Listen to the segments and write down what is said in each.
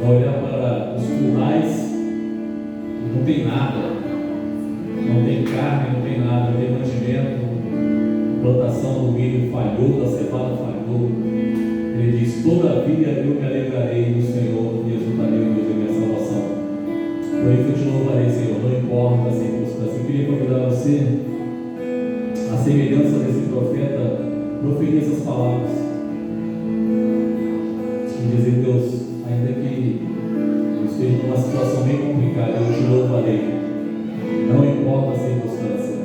Vai olhar para para os currais, não tem nada, não tem carne, não tem nada, não tem mantimento, a plantação do milho falhou, da cevada falhou. Ele diz: todavia eu me alegrarei no Senhor e exultarei no Deus da minha salvação. Por isso eu te louvarei, Senhor, não importa a circunstância. Eu queria convidar você, a semelhança desse profeta, proferir essas palavras e dizer: Deus, ainda que eu esteja numa situação bem complicada, eu te louvarei, não importa a circunstância.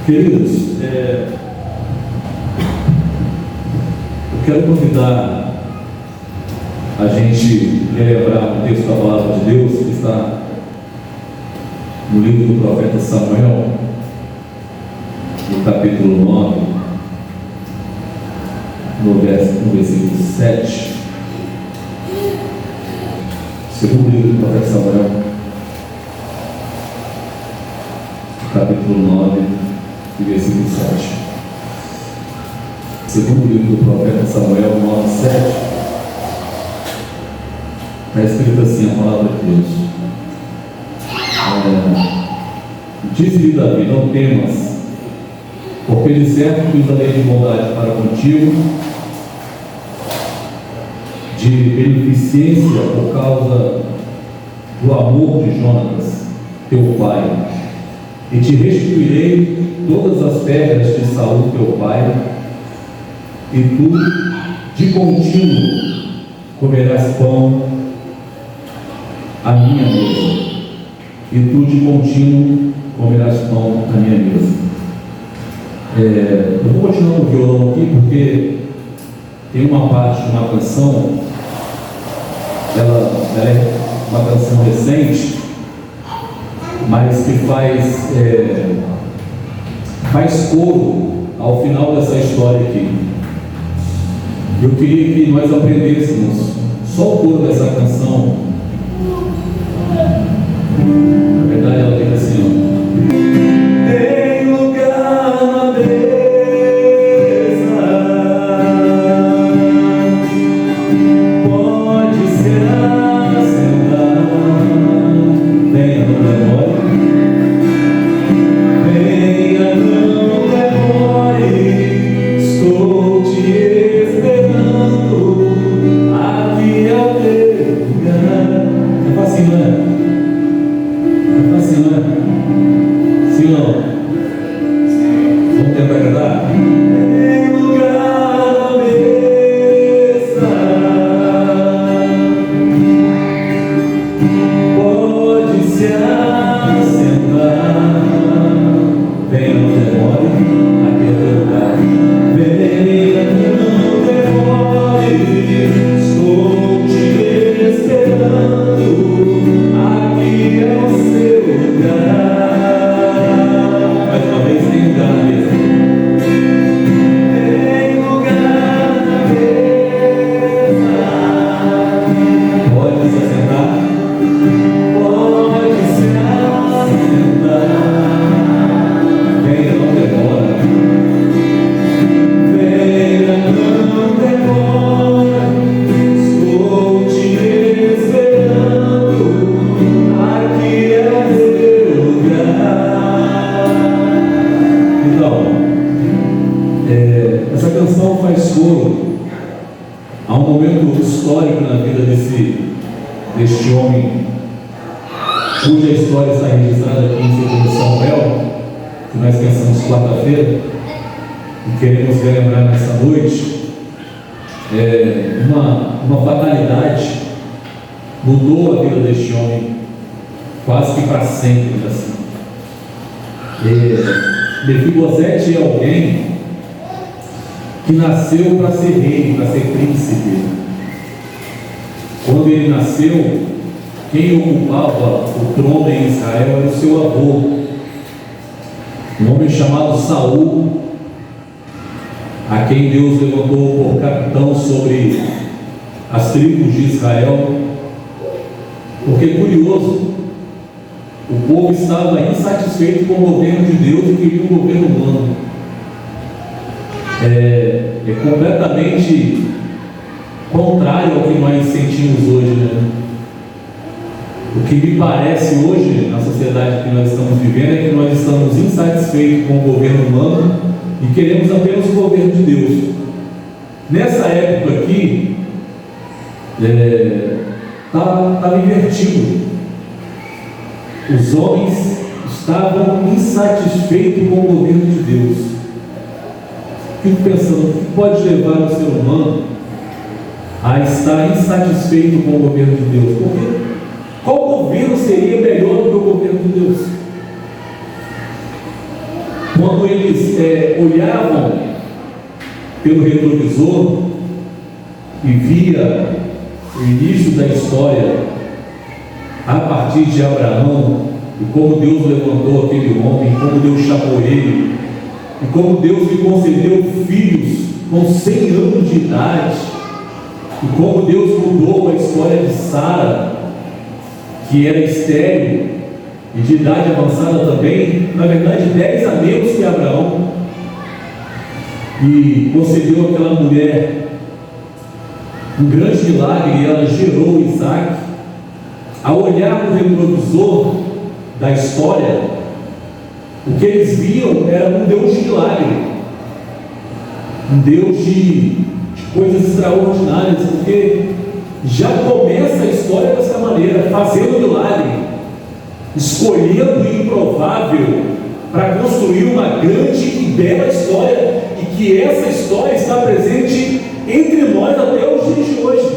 Queridos, eu quero convidar a gente relembrar o texto da palavra de Deus que está no livro do profeta Samuel, no capítulo 9, no versículo 7. Segundo livro do profeta Samuel, capítulo 9, versículo 7. Segundo livro do profeta Samuel, 9, 7. Está escrito assim a palavra de Deus. Diz-lhe Davi: não temas, porque de certo que usarei de bondade para contigo, de beneficência por causa do amor de Jonatas, teu pai, e te restituirei todas as terras de Saul, teu pai, e tu de contínuo comerás pão à minha mesa, e tu de contínuo comerás pão à minha mesa. Eu vou continuar no violão aqui, porque tem uma parte de uma canção, ela é uma canção recente, mas que faz coro ao final dessa história aqui. Eu queria que nós aprendêssemos só o coro dessa canção. Na verdade, ela fica assim, tem lugar na mesa, pode ser assentar, venha, não demore, venha, não demore, estou te esperando, aqui é o teu lugar. É fácil, não é? É fácil, não é? Sim ou não? Vamos tentar cantar? Tem lugar na mesa, pode se assentar, venha, não demore, aqui é teu lugar. Venha, não demore, estou te esperando, aqui é o seu lugar. Mais uma vez, tem lugar na mesa. Tem lugar na mesa, pode se assentar, pode se assentar, venha, não demora, venha, não demora, estou te esperando, aqui é o seu lugar. Então, essa canção faz coro a um momento histórico na vida deste homem, cuja história está registrada aqui em 2 Samuel, que nós pensamos quarta-feira e queremos relembrar nessa noite. Uma fatalidade mudou a vida deste homem quase que para sempre, assim. Mefibosete é alguém que nasceu para ser rei, para ser príncipe. Quando ele nasceu, quem ocupava o trono em Israel era o seu avô, um homem chamado Saul, a quem Deus levantou por capitão sobre as tribos de Israel. Porque, curioso, o povo estava insatisfeito com o governo de Deus e queria um governo humano. É completamente contrário ao que nós sentimos hoje, né? O que me parece hoje, na sociedade que nós estamos vivendo, é que nós estamos insatisfeitos com o governo humano e queremos apenas o governo de Deus. Nessa época aqui, estava invertido. Os homens estavam insatisfeitos com o governo de Deus. Fico pensando, o que pode levar o ser humano a estar insatisfeito com o governo de Deus? Porque qual governo seria melhor do que o governo de Deus? Quando eles olhavam pelo retrovisor e via o início da história a partir de Abraão, e como Deus levantou aquele homem, como Deus chamou ele, e como Deus lhe concedeu filhos com 100 anos de idade, e como Deus mudou a história de Sara, que era estéril e de idade avançada também, na verdade 10 a menos que Abraão, e concedeu àquela mulher um grande milagre, e ela gerou Isaac. Ao olhar no retrovisor da história, o que eles viam era um Deus de milagre, um Deus de coisas extraordinárias, porque já começa a história dessa maneira, fazendo milagre, escolhendo o improvável para construir uma grande e bela história, e que essa história está presente entre nós até os dias de hoje.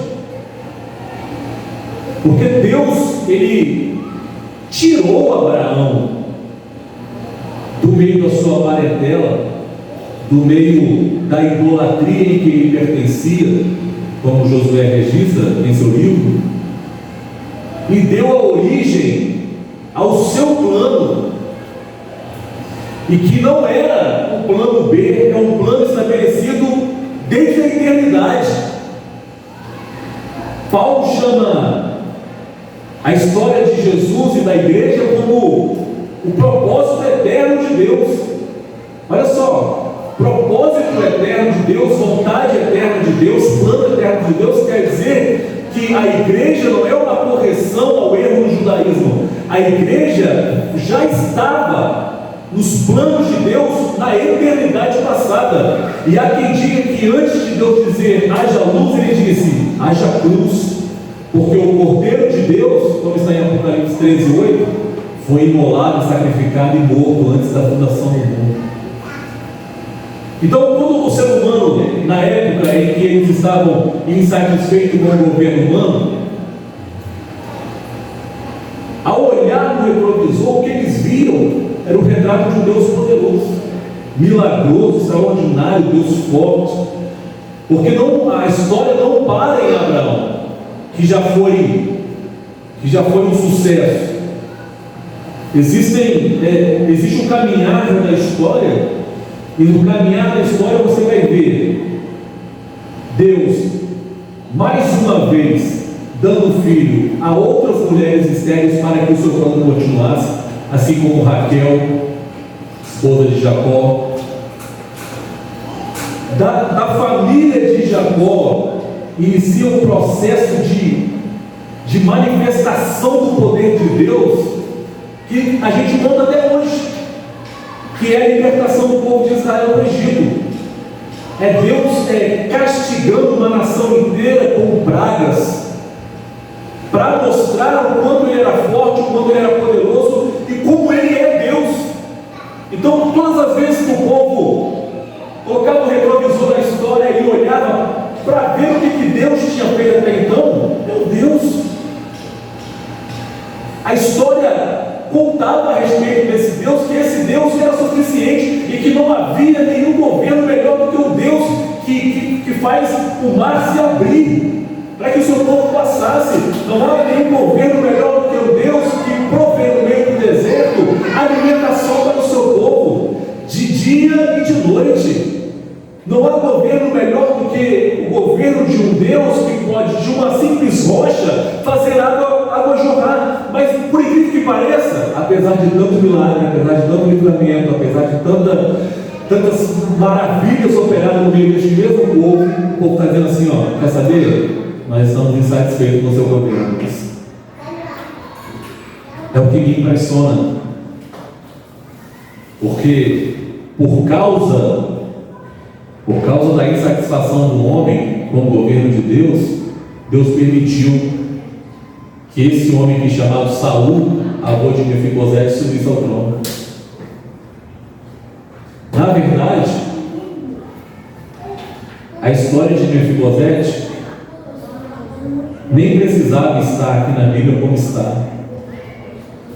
Porque Deus, Ele tirou Abraão do meio da sua parentela, do meio da idolatria em que ele pertencia, como Josué registra em seu livro, e deu a origem ao seu plano, e que não era um plano B, é um plano estabelecido desde a eternidade. Paulo chama a história de Jesus e da igreja como o propósito eterno de Deus. Olha só, propósito eterno de Deus, vontade eterna de Deus, plano eterno de Deus, quer dizer que a igreja não é uma correção ao erro no judaísmo. A igreja já estava nos planos de Deus na eternidade passada. E há quem diga que antes de Deus dizer haja luz, Ele disse haja cruz, porque o Cordeiro de Deus, como está em Apocalipse 13:8, foi imolado, sacrificado e morto antes da fundação do mundo. Então, quando o ser humano, na época em que eles estavam insatisfeitos com o governo humano, ao olhar no retrovisor, o que eles viam era o retrato de um Deus poderoso, milagroso, extraordinário, Deus forte. Porque a história não para em Abraão, que já foi um sucesso. Existe um caminhar da história, e no caminhar da história você vai ver Deus, mais uma vez, dando filho a outras mulheres estéreis para que o seu plano continuasse, assim como Raquel, esposa de Jacó. Da família de Jacó inicia um processo de manifestação do poder de Deus que a gente conta até hoje, que é a libertação do povo de Israel do Egito. É Deus castigando uma nação inteira com pragas, para mostrar o quanto Ele era forte, o quanto Ele era poderoso e como Ele é Deus. Então, todas as vezes que o povo colocava o retrovisor da história e olhava para ver o que Deus tinha feito até então, meu Deus, a história contava a respeito desse Deus, que esse Deus era suficiente e que não havia nenhum governo melhor do que o Deus que faz o mar se abrir para que o seu povo passasse. Não há nenhum governo melhor do que o Deus que provê no meio do deserto alimentação para o seu povo, de dia e de noite. Não há governo melhor do que o governo de um Deus que pode, de uma simples rocha, fazer água jorrar. Mas, por incrível que pareça, apesar de tanto milagre, apesar de tanto livramento, apesar de tantas maravilhas operadas no meio deste mesmo povo, o povo está dizendo assim, ó, quer saber? Nós estamos insatisfeitos com o seu governo. É o que me impressiona, porque por causa da insatisfação do homem com o governo de Deus, Deus permitiu que esse homem aqui chamado Saul, avô de Mefibosete, subisse ao trono. Na verdade, a história de Mefibosete nem precisava estar aqui na Bíblia como está.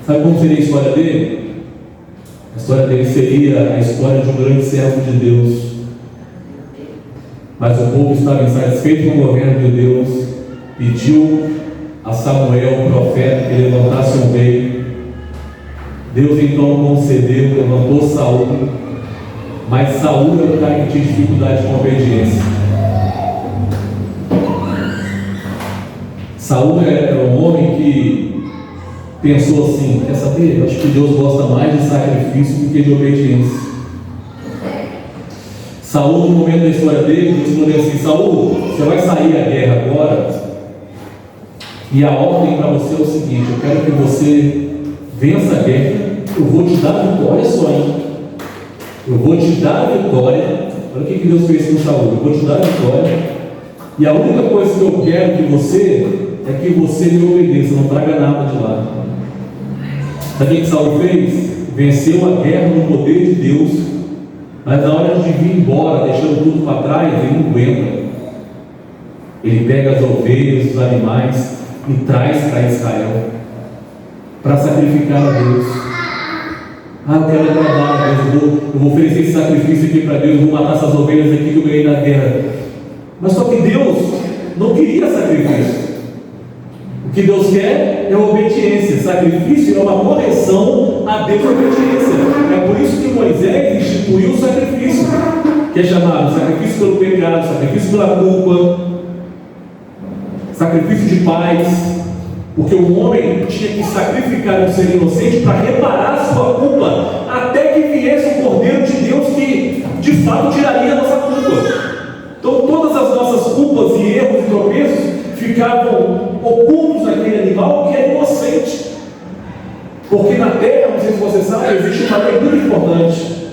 Sabe como seria a história dele? A história dele seria a história de um grande servo de Deus. Mas o povo estava insatisfeito com o governo de Deus, pediu a Samuel, o profeta, que levantasse um rei. Deus então concedeu, levantou Saul, mas Saul era o cara que tinha dificuldade com a obediência. Saul era um homem que pensou assim: quer saber? Eu acho que Deus gosta mais de sacrifício do que de obediência. Saul, no momento da história dele, disse para ele assim: Saul, você vai sair à guerra agora, e a ordem para você é o seguinte: eu quero que você vença a guerra, eu vou te dar a vitória só, hein? Eu vou te dar a vitória. Olha o que Deus fez com Saul: eu vou te dar a vitória, e a única coisa que eu quero de você é que você me obedeça, não traga nada de lá. Sabe o que Saul fez? Venceu a guerra no poder de Deus, mas na hora de vir embora, deixando tudo para trás, ele não aguenta. Ele pega as ovelhas, os animais e traz para Israel para sacrificar a Deus. Eu quero agradar a Deus, eu vou oferecer esse sacrifício aqui para Deus, vou matar essas ovelhas aqui que eu ganhei na guerra. Mas só que Deus não queria sacrifício. O que Deus quer é obediência. Sacrifício é uma correção à desobediência. É por isso que Moisés instituiu o sacrifício, que é chamado sacrifício pelo pecado, sacrifício pela culpa, sacrifício de paz, porque o homem tinha que sacrificar um ser inocente para reparar a sua culpa, até que viesse o Cordeiro de Deus que de fato tiraria a nossa culpa. Então todas as nossas culpas e erros e tropeços ficavam ocultos naquele animal que é inocente. Porque na terra, não sei se você sabe, existe uma lei muito importante: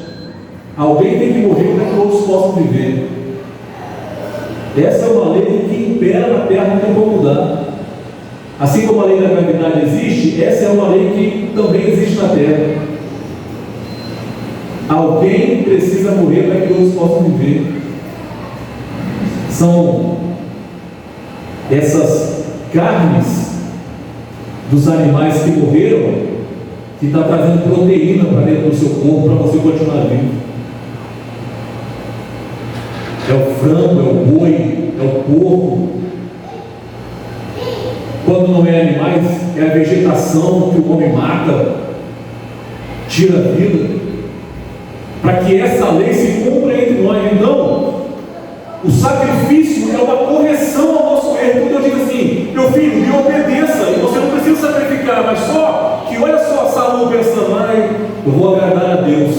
alguém tem que morrer para que todos possam viver. Essa é uma lei que impera na terra, não tem como mudar. Assim como a lei da gravidade existe, essa é uma lei que também existe na terra. Alguém precisa morrer para que todos possam viver. São essas carnes dos animais que morreram que está trazendo proteína para dentro do seu corpo para você continuar vivo. É o frango, é o boi, é o porco. Quando não é animais, é a vegetação que o homem mata, tira a vida, para que essa lei se cumpra entre nós. Então, o sacrifício é uma correção ao nosso erro. Quando eu digo assim: meu filho, me obedeça, e você não precisa sacrificar, mas só que olha só, Saul pensando: eu vou agradar a Deus,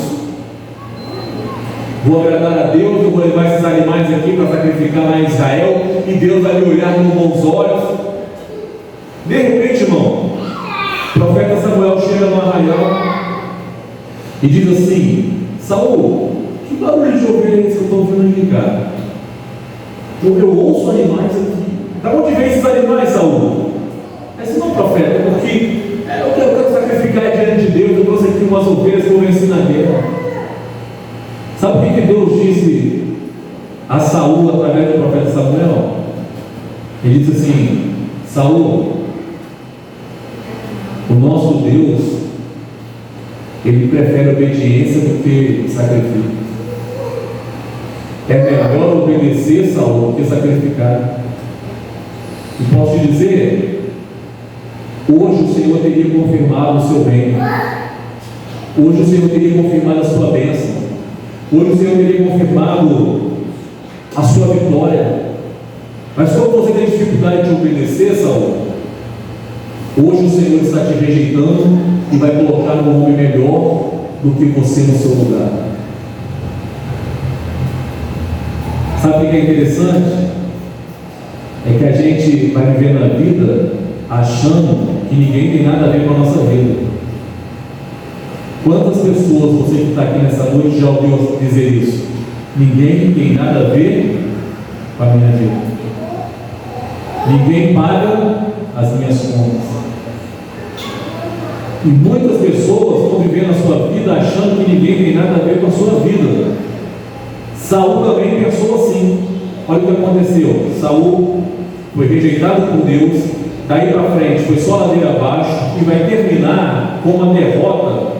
eu vou levar esses animais aqui para sacrificar lá em Israel, e Deus vai me olhar com bons olhos. De repente, irmão, o profeta Samuel chega no arraial e diz assim: Saul, que barulho de ovelha é esse que eu estou ouvindo aqui, cara? Eu ouço animais aqui. Da onde vem esses animais, Saul? Esse não é profeta, porque eu quero sacrificar diante de Deus. Eu trouxe aqui umas ovelhas que eu venci na guerra. Sabe o que Deus disse a Saul através do profeta Samuel? Ele disse assim: Saul, o nosso Deus, Ele prefere obediência do que sacrifício. É melhor obedecer, Saul, do que sacrificar. E posso te dizer, hoje o Senhor teria confirmado o seu reino. Hoje o Senhor teria confirmado a sua bênção. Hoje o Senhor teria confirmado a sua vitória. Mas como você tem dificuldade de obedecer, Saul, hoje o Senhor está te rejeitando e vai colocar um homem melhor do que você no seu lugar. Sabe o que é interessante? É que a gente vai viver na vida achando que ninguém tem nada a ver com a nossa vida. Quantas pessoas você que está aqui nessa noite já ouviu dizer isso? Ninguém tem nada a ver com a minha vida. Ninguém paga as minhas contas. E muitas pessoas estão vivendo a sua vida achando que ninguém tem nada a ver com a sua vida. Saul também pensou assim. Olha o que aconteceu. Saul foi rejeitado por Deus. Daí para frente foi só ladeira abaixo, e vai terminar com uma derrota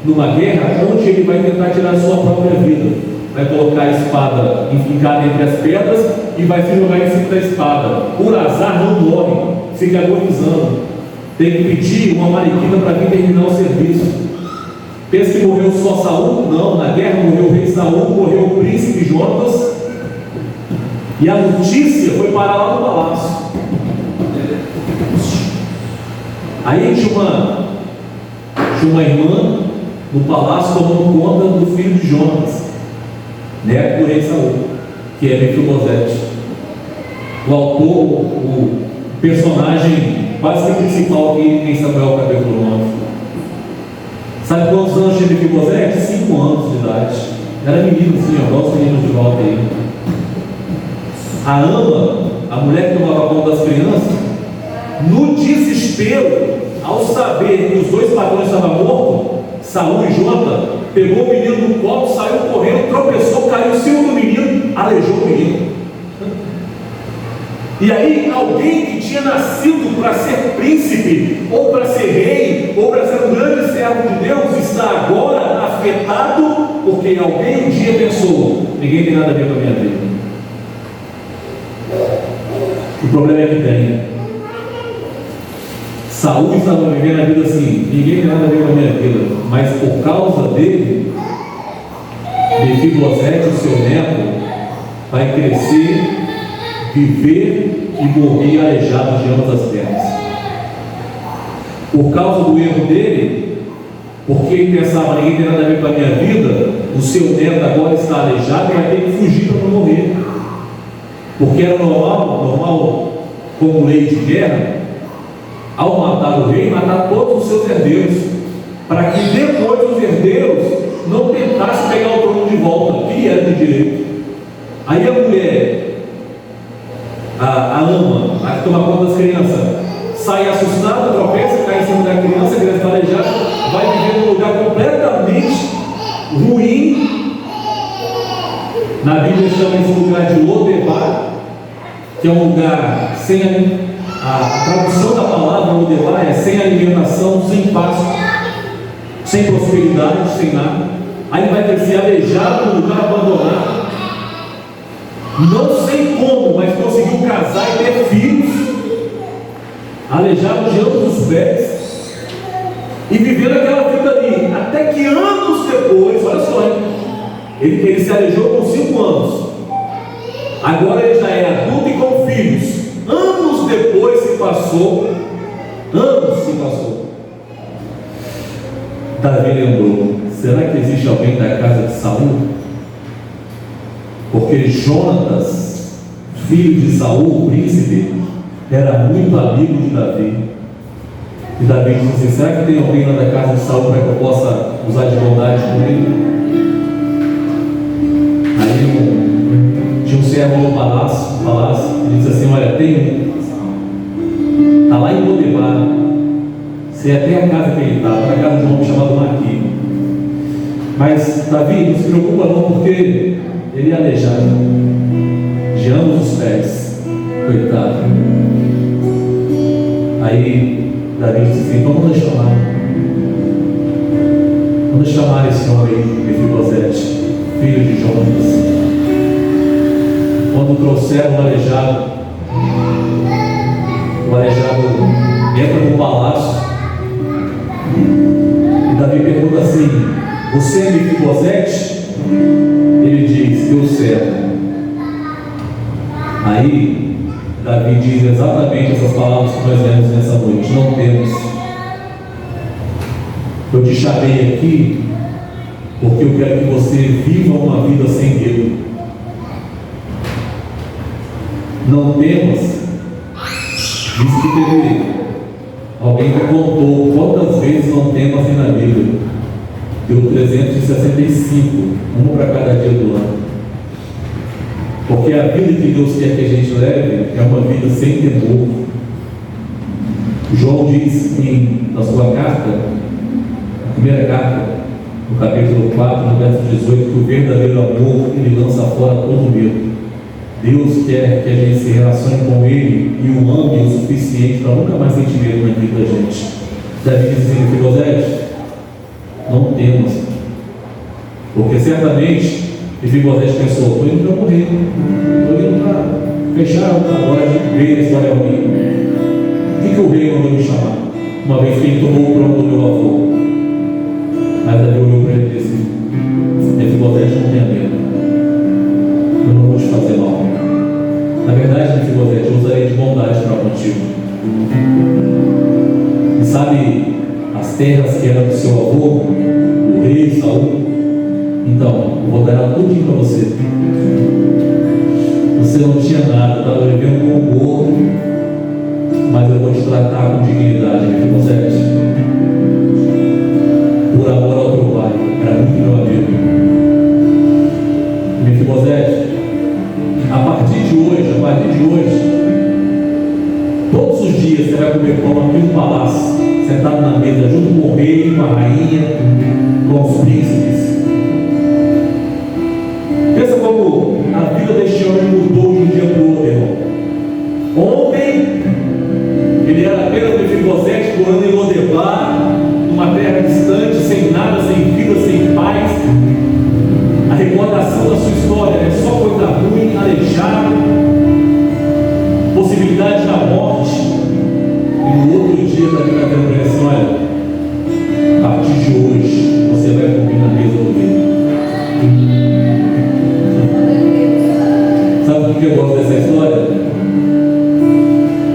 numa guerra onde ele vai tentar tirar a sua própria vida. Vai colocar a espada enfincada entre as pedras e vai se jogar em cima da espada. Por azar não morre, fica agonizando. Tem que pedir uma mariquita para vir terminar o serviço. Pensa que morreu só Saul? Não, na guerra morreu o rei Saul, morreu o príncipe Jonas, e a notícia foi parar lá no palácio. Aí tinha uma irmã no palácio tomando conta do filho de Jonas, neto do rei Saul, que é Mefibosete. O autor, o personagem quase que principal aqui em Samuel capítulo 9. Sabe quantos anos tinha Mefibosete? 5 anos de idade. Era menino assim, ó, igual os meninos de volta aí. A Ama, a mulher que tomava conta das crianças, no desespero, ao saber que os dois patrões estavam mortos, Saul e Jonathan, pegou o menino no colo, saiu correndo, tropeçou, caiu em cima do menino, aleijou o menino. E aí, alguém que tinha nascido para ser príncipe, ou para ser rei, ou para ser um grande servo de Deus, está agora afetado, porque alguém um dia pensou: ninguém tem nada a ver com a minha vida. O problema é que tem. Saul estava vivendo a vida assim: ninguém tem nada a ver com a minha vida, mas por causa dele, Mefibosete, o seu neto, vai crescer, viver e morrer aleijado de ambas as pernas. Por causa do erro dele, porque ele pensava: ninguém tem nada a ver com a minha vida, o seu neto agora está aleijado e vai ter que fugir para não morrer. Porque era normal, como lei de guerra, ao matar o rei, matar todos os seus herdeiros, para que depois os herdeiros não tentassem pegar o trono de volta, que era de direito. Aí a mulher, a Ama, a que toma conta das crianças, sai assustada, tropeça, cai em cima da criança, a criança está aleijada, vai viver num lugar completamente ruim. Na Bíblia chama esse lugar de Lodebar, que é um lugar sem a tradução da palavra Lodebar é sem alimentação, sem pasto, sem prosperidade, sem nada. Aí vai crescer aleijado num lugar abandonado. Não sei como, mas conseguiu casar e ter filhos, aleijado de ambos os pés, e vivendo aquela vida ali, até que anos depois, olha só, ele se aleijou com 5 anos, agora ele já é adulto e com filhos. Anos depois se passou, Davi lembrou: será que existe alguém da casa de Saul? Porque Jonatas, filho de Saul, o príncipe, era muito amigo de Davi. E Davi disse assim: será que tem alguém lá da casa de Saul para que eu possa usar de bondade com ele? Aí tinha um servo no palácio, ele disse assim: olha, tem um, está lá em Lodebar, sei até a casa que ele está, para a casa de um homem chamado Maqui. Mas Davi, não se preocupa não, porque ele é aleijado de ambos os pés, coitado. Aí Davi disse assim: então vamos chamar esse homem, Mefibosete, filho de Jonas. Quando trouxeram o aleijado entra no palácio e Davi pergunta assim: você é Mefibosete? Ele diz: eu servo. Aí Davi diz exatamente essas palavras que nós lemos nessa noite: não temos. Eu te chamei aqui porque eu quero que você viva uma vida sem medo. Não temos. Diz que teve alguém que contou quantas vezes não temos assim na Bíblia. Deu 365, um para cada dia do ano. Porque a vida que Deus quer que a gente leve é uma vida sem temor. João diz na sua carta, na primeira carta, no capítulo 4, no verso 18, que o verdadeiro amor, ele lança fora todo medo. Deus quer que a gente se relacione com Ele e o ame o suficiente para nunca mais sentir medo na vida da gente. Davi diz assim: Mefibosete, não temos. Porque certamente Mefibosete pensou: estou indo para morrer, estou indo para fechar agora de ver a história ruim. O que o rei mandou me chamar? Uma vez que ele tomou o trono do meu avô. Mas Davi olhou para ele e disse: Mefibosete, não tenha medo, eu não vou te fazer mal. Na verdade, Mefibosete, eu usarei de bondade para contigo. E sabe terras que eram do seu avô, o rei Saul. Então, eu vou dar tudo para você. Você não tinha nada, estava vivendo com gordo, mas eu vou te tratar com dignidade, Mefibosete. Por amor ao teu pai, era muito meu amigo. Mefibosete, a partir de hoje, todos os dias você vai comer pão aqui no palácio, sentado na mesa, junto com o rei, com a rainha, com os príncipes. Pensa como a vida deste homem mudou de um dia para o outro, irmão. Ontem, ele era apenas Mefibosete morando em Lodebar, numa terra distante, sem nada, sem vida, sem paz. A recordação da sua história é só coisa ruim, aleijado, possibilidade da morte. E no outro dia está tendo a promessa: olha, a partir de hoje você vai comer na mesa do rei. Sabe por que eu gosto dessa história?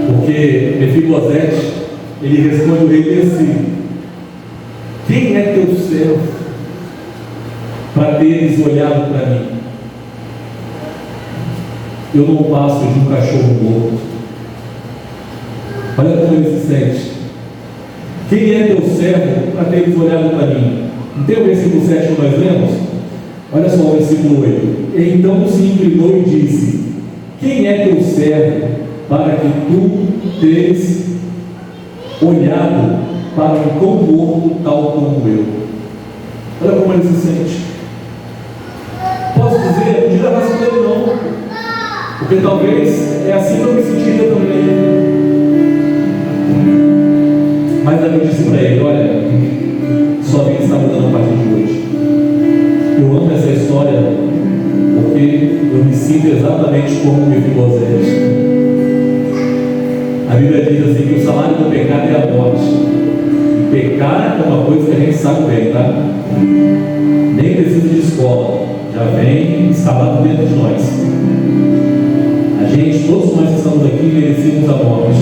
Porque Mefibosete, ele responde o rei assim: quem é teu servo para teres olhado para mim? Eu não passo de um cachorro morto. Olha como ele se sente. Quem é teu servo para teres olhado para mim? Não tem o versículo 7 que nós lemos? Olha só o versículo 8. Então se inclinou e disse: quem é teu servo para que tu teres olhado para um cão morto tal como eu? Olha como ele se sente. Posso dizer, não diga mais com ele não, porque talvez é assim que eu me sentiria também. Mas Davi disse para ele: olha, sua vida está mudando a partir de hoje. Eu amo essa história porque eu me sinto exatamente como Mefibosete. A Bíblia diz assim que o salário do pecado é a morte. E pecar é uma coisa que a gente sabe bem, tá? Nem precisa de escola, já vem instalado dentro de nós. A gente, todos nós que estamos aqui, merecemos a morte.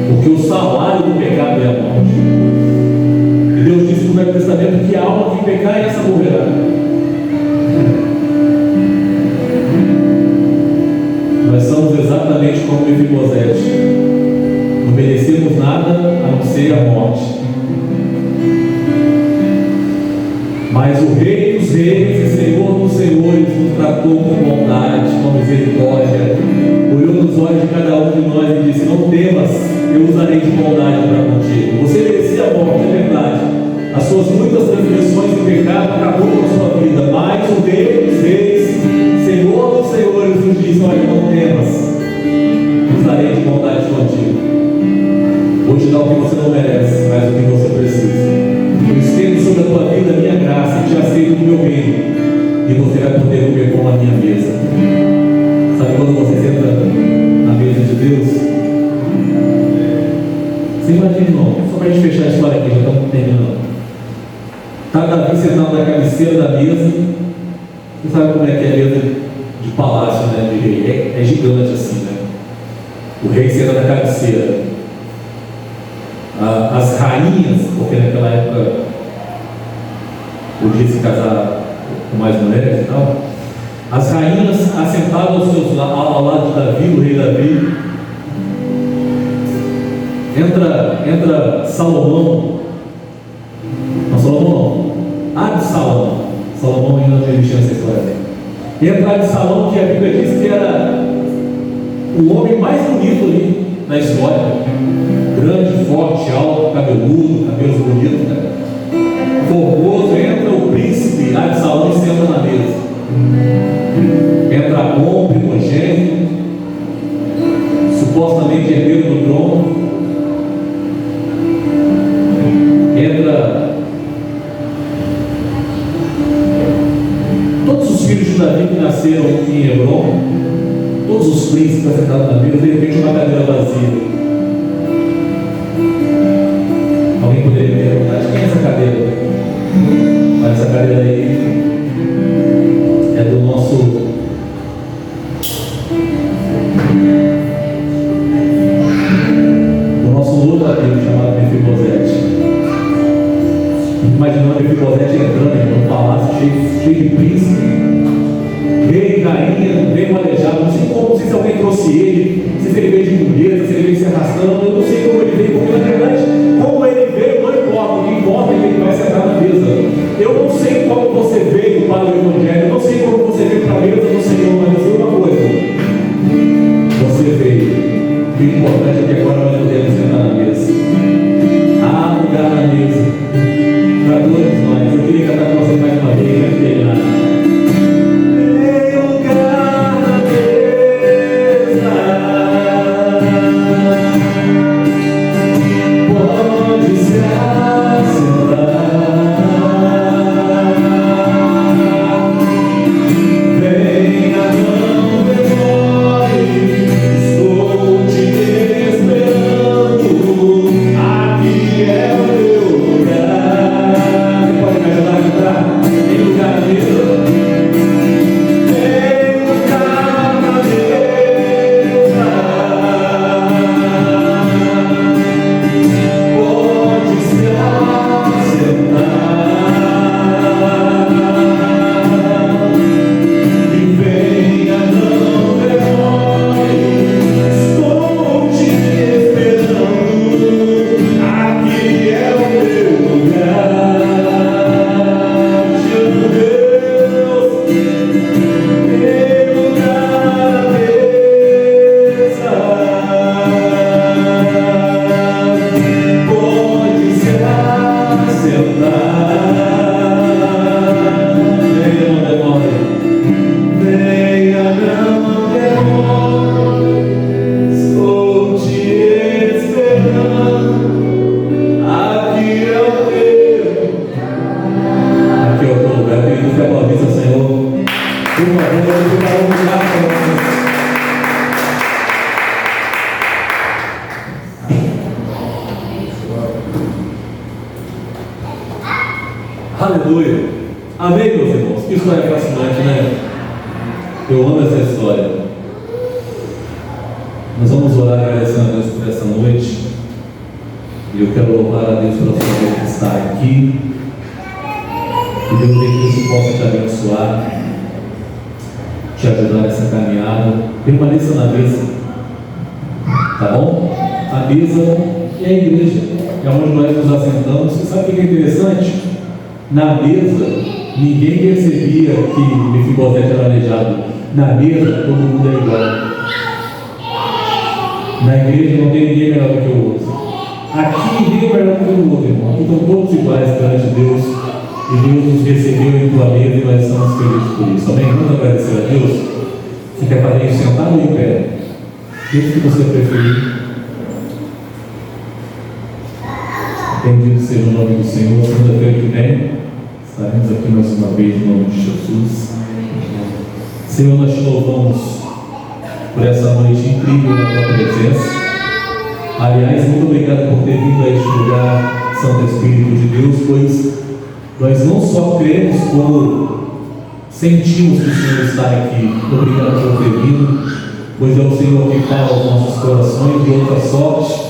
Porque o salário do pecado é a morte. E Deus disse no Velho Testamento que a alma que pecar, essa morrerá. Nós somos exatamente como Mefibosete. Não merecemos nada a não ser a morte. Mas o Rei dos Reis e Senhor dos Senhores nos tratou com bondade, com misericórdia, olhou nos olhos de cada um de nós e disse: não temas, eu usarei de bondade para contigo. Você merecia a morte, é verdade. As suas muitas transgressões e pecado acabou com a sua vida, mas o Rei dos Reis, Senhor dos Senhores, nos diz: olha, não temas, usarei de bondade contigo. Vou te dar o que você não merece, mas o que você precisa. Eu estendo sobre a tua vida a minha graça e te aceito no meu reino, e você vai poder comer com a minha mesa. Sabe quando você senta na mesa de Deus? Você imagina, irmão, só para a gente fechar a história aqui, já estamos terminando. Está Davi sentado na cabeceira da mesa. Você sabe como é que é a mesa de palácio, né, de rei? É gigante assim, né? O rei senta na cabeceira. As rainhas, porque naquela época podia se casar com mais mulheres e tal, as rainhas assentadas ao lado de Davi, o rei Davi. Entra Salomão. Não, Salomão não. Absalão. Salomão ainda não existia nessa história. Entra Absalão, que a Bíblia diz que era o homem mais bonito ali na história. Grande, forte, alto, cabeludo, cabelos bonitos, né? Formoso. Entra o príncipe Absalão e senta na mesa. Entra Amon, primogênito, supostamente herdeiro do trono. Entra todos os filhos de Davi que nasceram em Hebron, todos os príncipes sentados na mesa, de repente uma cadeira vazia. Alguém poderia me perguntar: de quem é essa cadeira? Mas essa cadeira aí é do nosso outro amigo chamado Mefibosete. Mefibosete entrando no palácio, cheio de príncipe, rei, rainha, bem manejado. Não sei se alguém trouxe ele, não sei se ele veio de mulher, se ele veio se arrastando, eu não sei como ele veio, porque na verdade, como ele veio, não importa, o que importa é que ele vai sentar na mesa. Eu não sei como você veio para o Evangelho, eu não sei como você veio para a mesa do Senhor, mas eu sei uma coisa: você veio. O importante é que agora nós podemos sentar na mesa. Há lugar na mesa para todos nós. Eu queria cantar com você mais uma vez, mas não tem nada. Aleluia. Amém, meus irmãos? Que história fascinante, né? Eu amo essa história. Nós vamos orar agradecendo a Deus por essa noite. E eu quero louvar a Deus pela sua vida que está aqui. Que Deus em Cristo possa te abençoar, te ajudar nessa caminhada. Permaneça na mesa, tá bom? A mesa é a igreja, é onde nós nos assentamos. Você sabe o que é interessante? Na mesa, ninguém percebia que Mefibosete era aleijado. Na mesa, todo mundo é igual. Na igreja não tem ninguém melhor do que o outro. Aqui ninguém é melhor do que o outro, irmão. Aqui estão todos iguais perante Deus. E Deus nos recebeu em tua mesa e nós estamos felizes por isso. Amém? Vamos agradecer a Deus. Você quer fazer isso sentado ou em pé? Isso que você preferir. Bendito seja o nome do Senhor. Segunda-feira que vem, estaremos aqui mais uma vez em nome de Jesus. Senhor, nós te louvamos por essa noite incrível na tua presença. Aliás, muito obrigado por ter vindo a este lugar, Santo Espírito de Deus, pois nós não só cremos, como sentimos que o Senhor está aqui. Obrigado por ter vindo, pois é o Senhor que fala aos nossos corações. De outra sorte,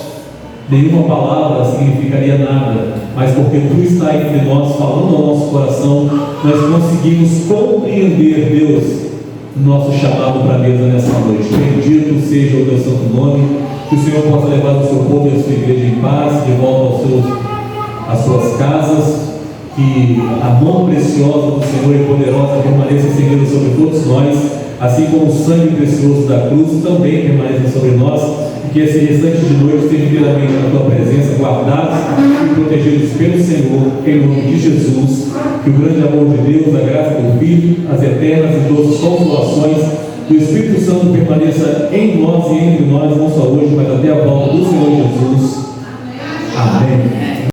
nenhuma palavra significaria nada, mas porque Tu está entre nós, falando ao nosso coração, nós conseguimos compreender, Deus, o nosso chamado para a mesa nessa noite. Bendito seja o Teu santo nome, que o Senhor possa levar o Seu povo e a Sua igreja em paz, de volta às suas casas, que a mão preciosa do Senhor e poderosa permaneça seguindo sobre todos nós, assim como o sangue precioso da cruz também permaneça sobre nós, e que esse restante de noite esteja inteiramente na Tua presença, guardados e protegidos pelo Senhor, em nome de Jesus. Que o grande amor de Deus, a graça do Filho, as eternas e doces consolações do Espírito Santo permaneça em nós e entre nós, não só hoje, mas até a volta do Senhor Jesus. Amém.